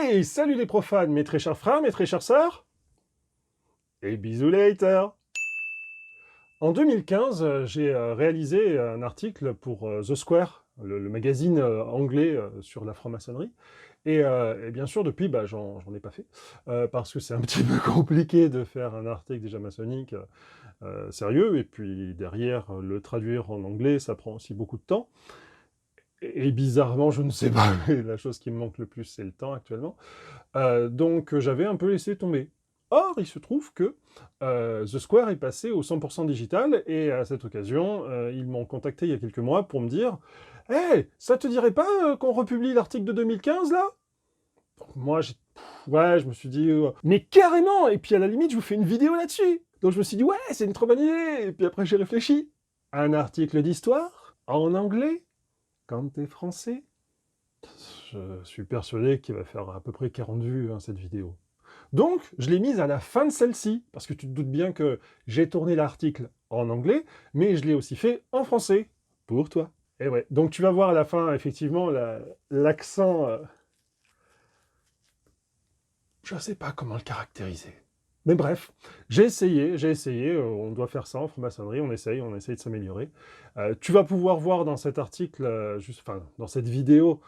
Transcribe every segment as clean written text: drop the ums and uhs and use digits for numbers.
Hey, salut les profanes, mes très chers frères, mes très chères sœurs, et bisous les haters. En 2015, j'ai réalisé un article pour The Square, le magazine anglais sur la franc-maçonnerie. Et bien sûr, depuis, j'en ai pas fait, parce que c'est un petit peu compliqué de faire un article déjà maçonnique sérieux, et puis derrière, le traduire en anglais, ça prend aussi beaucoup de temps. Et bizarrement, je ne sais pas, mais la chose qui me manque le plus, c'est le temps actuellement. Donc j'avais un peu laissé tomber. Or, il se trouve que The Square est passé au 100% digital, et à cette occasion, ils m'ont contacté il y a quelques mois pour me dire «Hey, ça te dirait pas qu'on republie l'article de 2015, là ?» Donc moi, ouais, je me suis dit mais carrément! Et puis à la limite, je vous fais une vidéo là-dessus. Donc je me suis dit «Ouais, c'est une trop bonne idée!» Et puis après, j'ai réfléchi. Un article d'histoire en anglais quand t'es français? Je suis persuadé qu'il va faire à peu près 40 vues, hein, cette vidéo. Donc, je l'ai mise à la fin de celle-ci, parce que tu te doutes bien que j'ai tourné l'article en anglais, mais je l'ai aussi fait en français, pour toi. Et ouais, donc tu vas voir à la fin, effectivement, l'accent... je ne sais pas comment le caractériser. Mais bref, j'ai essayé, on doit faire ça en franc-maçonnerie, on essaye de s'améliorer. Tu vas pouvoir voir dans cet article, dans cette vidéo,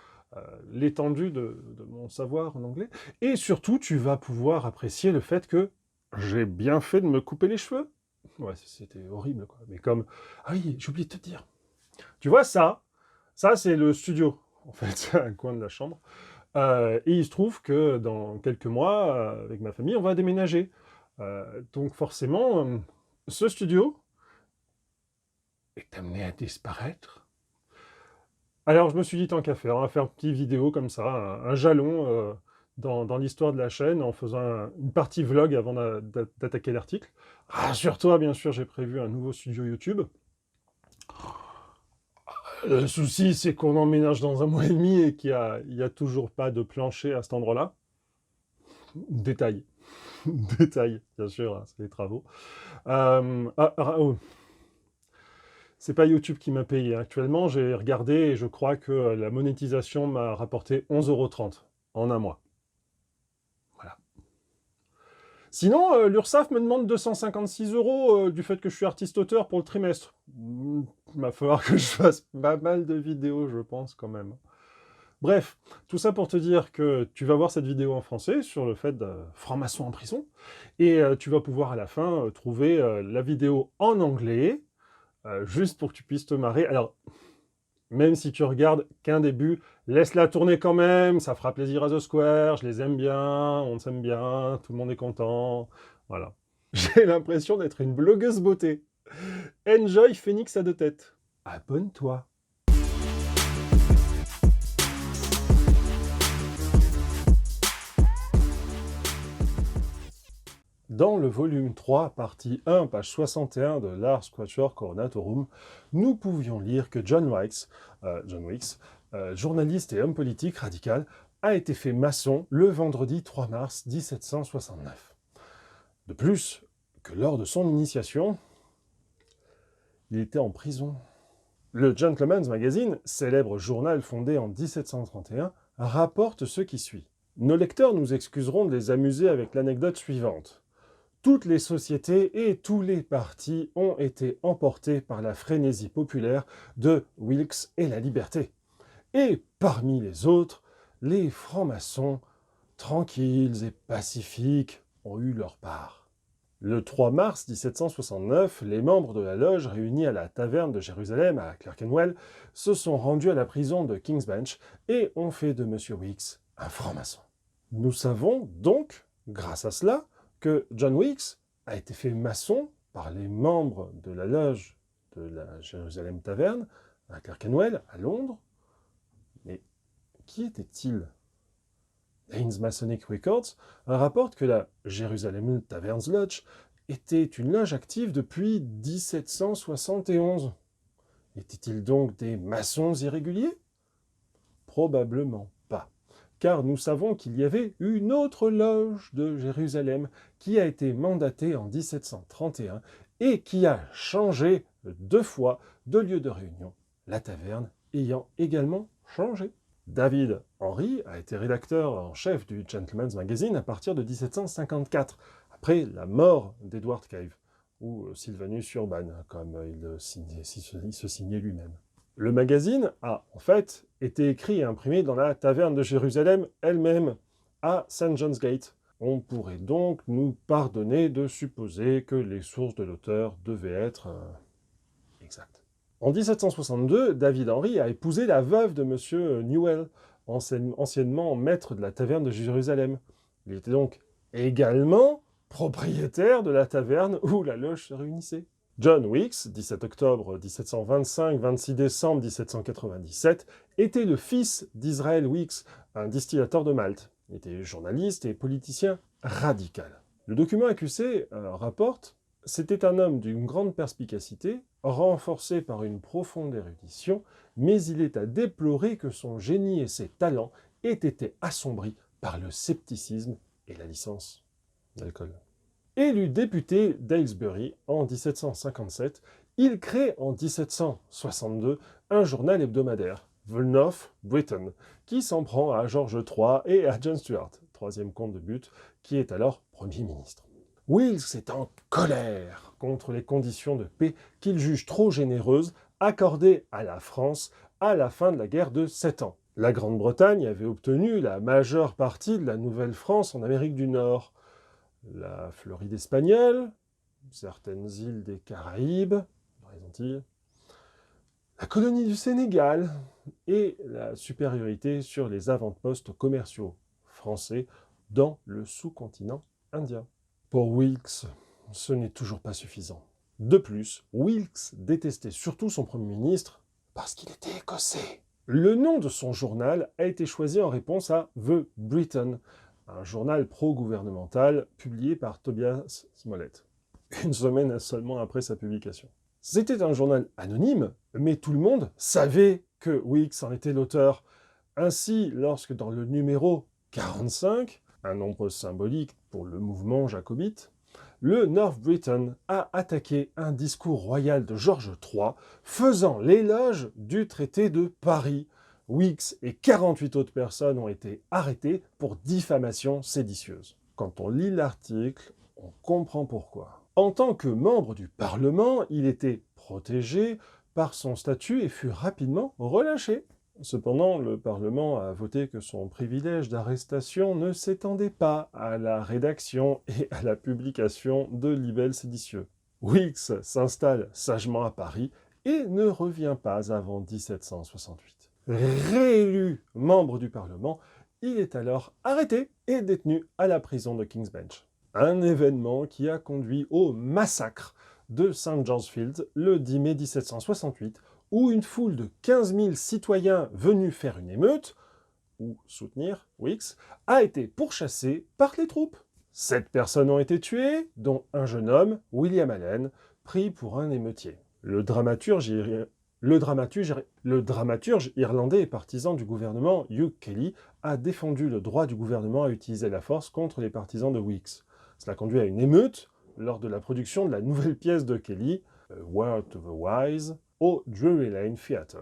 l'étendue de mon savoir en anglais. Et surtout, tu vas pouvoir apprécier le fait que j'ai bien fait de me couper les cheveux. Ouais, c'était horrible, quoi. Mais comme... Ah oui, j'ai oublié de te dire. Tu vois, ça c'est le studio. En fait, c'est un coin de la chambre. Et il se trouve que dans quelques mois, avec ma famille, on va déménager. Donc forcément, ce studio est amené à disparaître. Alors je me suis dit, tant qu'à faire, on va faire une petite vidéo comme ça, un jalon dans l'histoire de la chaîne, en faisant une partie vlog avant d'attaquer l'article. Rassure-toi, bien sûr, j'ai prévu un nouveau studio YouTube. Le souci, c'est qu'on emménage dans 1 mois et demi et il y a toujours pas de plancher à cet endroit-là. Détail. Détail, bien sûr, hein, c'est les travaux. Oh. C'est pas YouTube qui m'a payé. Actuellement, j'ai regardé et je crois que la monétisation m'a rapporté 11,30 € en un mois. Voilà. Sinon, l'URSSAF me demande 256 € du fait que je suis artiste-auteur pour le trimestre. Il va falloir que je fasse pas mal de vidéos, je pense, quand même. Bref, tout ça pour te dire que tu vas voir cette vidéo en français sur le fait de franc-maçon en prison, et tu vas pouvoir à la fin trouver la vidéo en anglais, juste pour que tu puisses te marrer. Alors, même si tu regardes qu'un début, laisse-la tourner quand même, ça fera plaisir à The Square, je les aime bien, on s'aime bien, tout le monde est content, voilà. J'ai l'impression d'être une blogueuse beauté. Enjoy Phoenix à 2 têtes. Abonne-toi. Dans le volume 3, partie 1, page 61 de l'Ars Quatuor Coronatorum, nous pouvions lire que John Wilkes, journaliste et homme politique radical, a été fait maçon le vendredi 3 mars 1769. De plus, que lors de son initiation, il était en prison. Le Gentleman's Magazine, célèbre journal fondé en 1731, rapporte ce qui suit. Nos lecteurs nous excuseront de les amuser avec l'anecdote suivante. Toutes les sociétés et tous les partis ont été emportés par la frénésie populaire de Wilkes et la liberté. Et parmi les autres, les francs-maçons, tranquilles et pacifiques, ont eu leur part. Le 3 mars 1769, les membres de la loge réunis à la taverne de Jérusalem à Clerkenwell se sont rendus à la prison de King's Bench et ont fait de M. Wilkes un franc-maçon. Nous savons donc, grâce à cela, que John Wilkes a été fait maçon par les membres de la loge de la Jérusalem Taverne à Clerkenwell, à Londres. Mais qui était-il? Haynes Masonic Records rapporte que la Jerusalem Taverns Lodge était une loge active depuis 1771. Étaient-ils donc des maçons irréguliers? Probablement pas, car nous savons qu'il y avait une autre loge de Jérusalem qui a été mandatée en 1731 et qui a changé 2 fois de lieu de réunion, la taverne ayant également changé. David Henry a été rédacteur en chef du Gentleman's Magazine à partir de 1754, après la mort d'Edward Cave, ou Sylvanus Urban, comme il se signait lui-même. Le magazine a, en fait, été écrit et imprimé dans la taverne de Jérusalem elle-même, à St. John's Gate. On pourrait donc nous pardonner de supposer que les sources de l'auteur devaient être exactes. En 1762, David Henry a épousé la veuve de M. Newell, anciennement maître de la taverne de Jérusalem. Il était donc également propriétaire de la taverne où la loge se réunissait. John Weeks, 17 octobre 1725, 26 décembre 1797, était le fils d'Israel Weeks, un distillateur de Malte. Il était journaliste et politicien radical. Le document accusé rapporte « C'était un homme d'une grande perspicacité, renforcé par une profonde érudition, mais il est à déplorer que son génie et ses talents aient été assombris par le scepticisme et la licence d'alcool. » Élu député d'Aylesbury en 1757, il crée en 1762 un journal hebdomadaire, The North Briton, qui s'en prend à George III et à John Stuart, troisième comte de Bute, qui est alors Premier ministre. Wilkes est en colère contre les conditions de paix qu'il juge trop généreuses accordées à la France à la fin de la guerre de 7 ans. La Grande-Bretagne avait obtenu la majeure partie de la Nouvelle-France en Amérique du Nord, la Floride espagnole, certaines îles des Caraïbes, les Antilles, la colonie du Sénégal et la supériorité sur les avant-postes commerciaux français dans le sous-continent indien. Pour Wilkes, ce n'est toujours pas suffisant. De plus, Wilkes détestait surtout son Premier ministre parce qu'il était écossais. Le nom de son journal a été choisi en réponse à The Briton, un journal pro-gouvernemental publié par Tobias Smollett, une semaine seulement après sa publication. C'était un journal anonyme, mais tout le monde savait que Wilkes en était l'auteur. Ainsi, lorsque dans le numéro 45, un nombre symbolique pour le mouvement jacobite, le North Briton a attaqué un discours royal de George III faisant l'éloge du traité de Paris. Wilkes et 48 autres personnes ont été arrêtées pour diffamation séditieuse. Quand on lit l'article, on comprend pourquoi. En tant que membre du Parlement, il était protégé par son statut et fut rapidement relâché. Cependant, le Parlement a voté que son privilège d'arrestation ne s'étendait pas à la rédaction et à la publication de libelles séditieux. Wilkes s'installe sagement à Paris et ne revient pas avant 1768. Réélu membre du Parlement, il est alors arrêté et détenu à la prison de King's Bench. Un événement qui a conduit au massacre de St. John's Field le 10 mai 1768, où une foule de 15 000 citoyens venus faire une émeute, ou soutenir Wilkes, a été pourchassée par les troupes. 7 personnes ont été tuées, dont un jeune homme, William Allen, pris pour un émeutier. Le dramaturge irlandais et partisan du gouvernement Hugh Kelly a défendu le droit du gouvernement à utiliser la force contre les partisans de Wilkes. Cela conduit à une émeute lors de la production de la nouvelle pièce de Kelly, A Word to the Wise, au Drury Lane Theatre,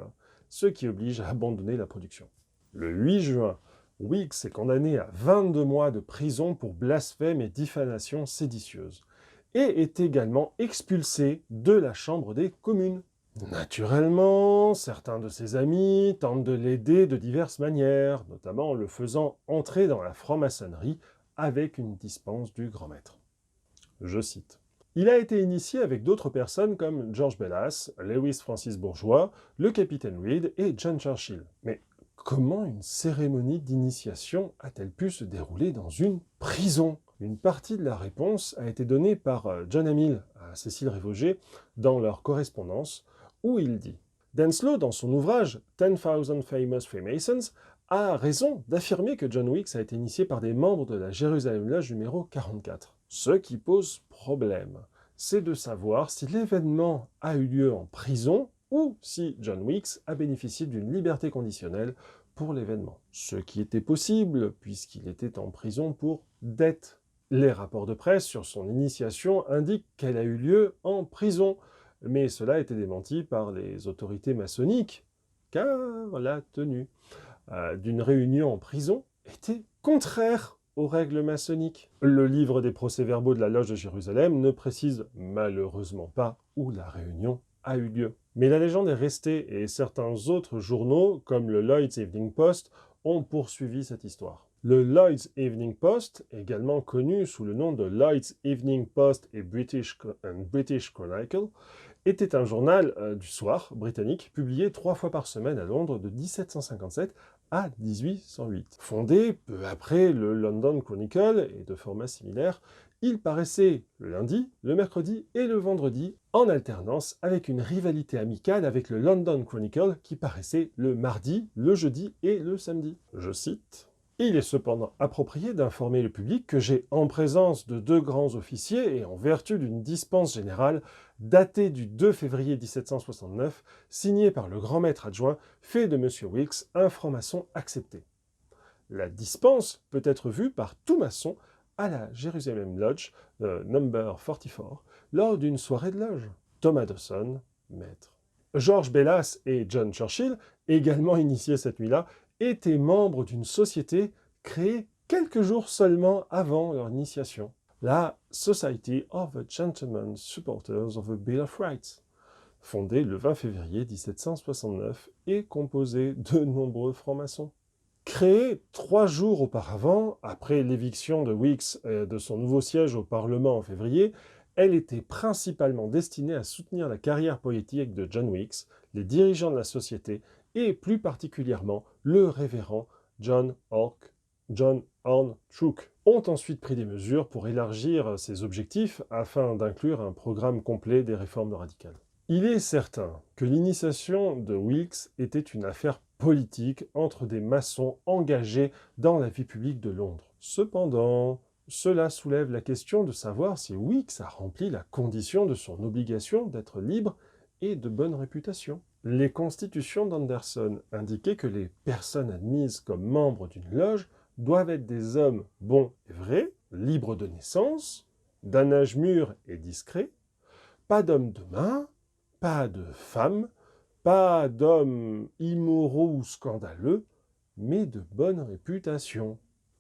ce qui oblige à abandonner la production. Le 8 juin, Wilkes est condamné à 22 mois de prison pour blasphème et diffamation séditieuse, et est également expulsé de la Chambre des communes. Naturellement, certains de ses amis tentent de l'aider de diverses manières, notamment en le faisant entrer dans la franc-maçonnerie avec une dispense du grand maître. Je cite. Il a été initié avec d'autres personnes comme George Bellas, Lewis Francis Bourgeois, le capitaine Reed et John Churchill. Mais comment une cérémonie d'initiation a-t-elle pu se dérouler dans une prison ? Une partie de la réponse a été donnée par John Hamill à Cécile Révauger dans leur correspondance, où il dit « Denslow, dans son ouvrage « 10,000 Famous Freemasons », a raison d'affirmer que John Wilkes a été initié par des membres de la Jerusalem Lodge numéro 44. Ce qui pose problème, c'est de savoir si l'événement a eu lieu en prison ou si John Wilkes a bénéficié d'une liberté conditionnelle pour l'événement. Ce qui était possible, puisqu'il était en prison pour dette. Les rapports de presse sur son initiation indiquent qu'elle a eu lieu en prison, mais cela a été démenti par les autorités maçonniques, car la tenue d'une réunion en prison était contraire aux règles maçonniques. Le livre des procès-verbaux de la Loge de Jérusalem ne précise malheureusement pas où la réunion a eu lieu. Mais la légende est restée et certains autres journaux, comme le Lloyd's Evening Post, ont poursuivi cette histoire. Le Lloyd's Evening Post, également connu sous le nom de Lloyd's Evening Post et British Chronicle, était un journal du soir britannique publié 3 fois par semaine à Londres de 1757 à 1808. Fondé peu après le London Chronicle et de format similaire, il paraissait le lundi, le mercredi et le vendredi en alternance avec une rivalité amicale avec le London Chronicle qui paraissait le mardi, le jeudi et le samedi. Je cite: « Il est cependant approprié d'informer le public que j'ai, en présence de 2 grands officiers et en vertu d'une dispense générale datée du 2 février 1769, signée par le grand maître adjoint, fait de M. Wilkes un franc-maçon accepté. La dispense peut être vue par tout maçon à la Jerusalem Lodge, number 44, lors d'une soirée de loge. Thomas Dawson, maître. » George Bellas et John Churchill, également initiés cette nuit-là, étaient membres d'une société créée quelques jours seulement avant leur initiation, la Society of the Gentlemen Supporters of the Bill of Rights, fondée le 20 février 1769 et composée de nombreux francs-maçons. Créée 3 jours auparavant, après l'éviction de Wilkes de son nouveau siège au Parlement en février, elle était principalement destinée à soutenir la carrière politique de John Wilkes, les dirigeants de la société et plus particulièrement le révérend John Horne Trooke, ont ensuite pris des mesures pour élargir ses objectifs afin d'inclure un programme complet des réformes radicales. Il est certain que l'initiation de Wilkes était une affaire politique entre des maçons engagés dans la vie publique de Londres. Cependant, cela soulève la question de savoir si Wilkes a rempli la condition de son obligation d'être libre et de bonne réputation. Les constitutions d'Anderson indiquaient que les personnes admises comme membres d'une loge doivent être des hommes bons et vrais, libres de naissance, d'un âge mûr et discret, pas d'hommes de main, pas de femmes, pas d'hommes immoraux ou scandaleux, mais de bonne réputation.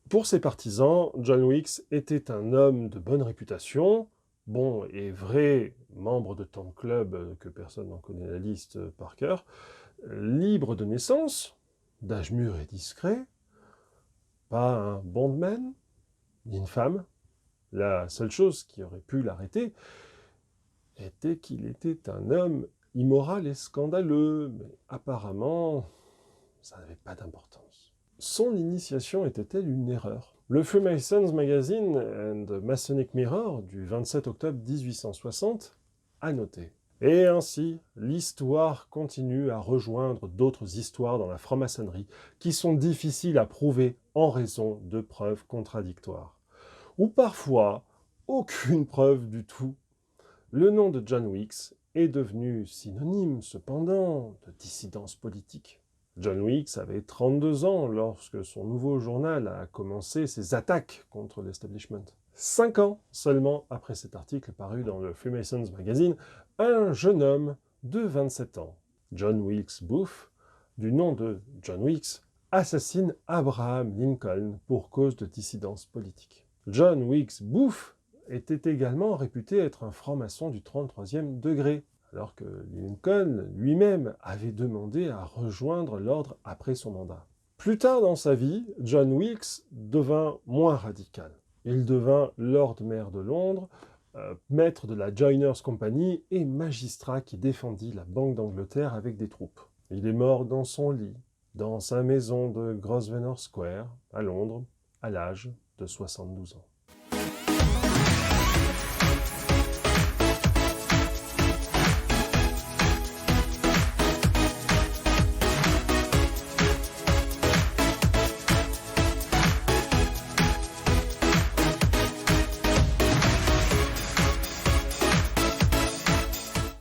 Pour ses partisans, John Wilkes était un homme de bonne réputation, bon et vrai membre de tant de clubs que personne n'en connaît la liste par cœur, libre de naissance, d'âge mûr et discret, pas un bondman, ni une femme. La seule chose qui aurait pu l'arrêter était qu'il était un homme immoral et scandaleux, mais apparemment, ça n'avait pas d'importance. Son initiation était-elle une erreur? Le Freemasons Magazine and Masonic Mirror du 27 octobre 1860 a noté: « Et ainsi, l'histoire continue à rejoindre d'autres histoires dans la franc-maçonnerie qui sont difficiles à prouver en raison de preuves contradictoires. Ou parfois, aucune preuve du tout. Le nom de John Wilkes est devenu synonyme, cependant, de dissidence politique. John Wilkes avait 32 ans lorsque son nouveau journal a commencé ses attaques contre l'establishment. 5 ans seulement après cet article paru dans le Freemasons Magazine, un jeune homme de 27 ans, John Wilkes Booth, du nom de John Wilkes, assassine Abraham Lincoln pour cause de dissidence politique. John Wilkes Booth était également réputé être un franc-maçon du 33e degré, alors que Lincoln lui-même avait demandé à rejoindre l'ordre après son mandat. Plus tard dans sa vie, John Wilkes devint moins radical. Il devint Lord Mayor de Londres, maître de la Joiners Company et magistrat qui défendit la Banque d'Angleterre avec des troupes. Il est mort dans son lit, dans sa maison de Grosvenor Square, à Londres, à l'âge de 72 ans.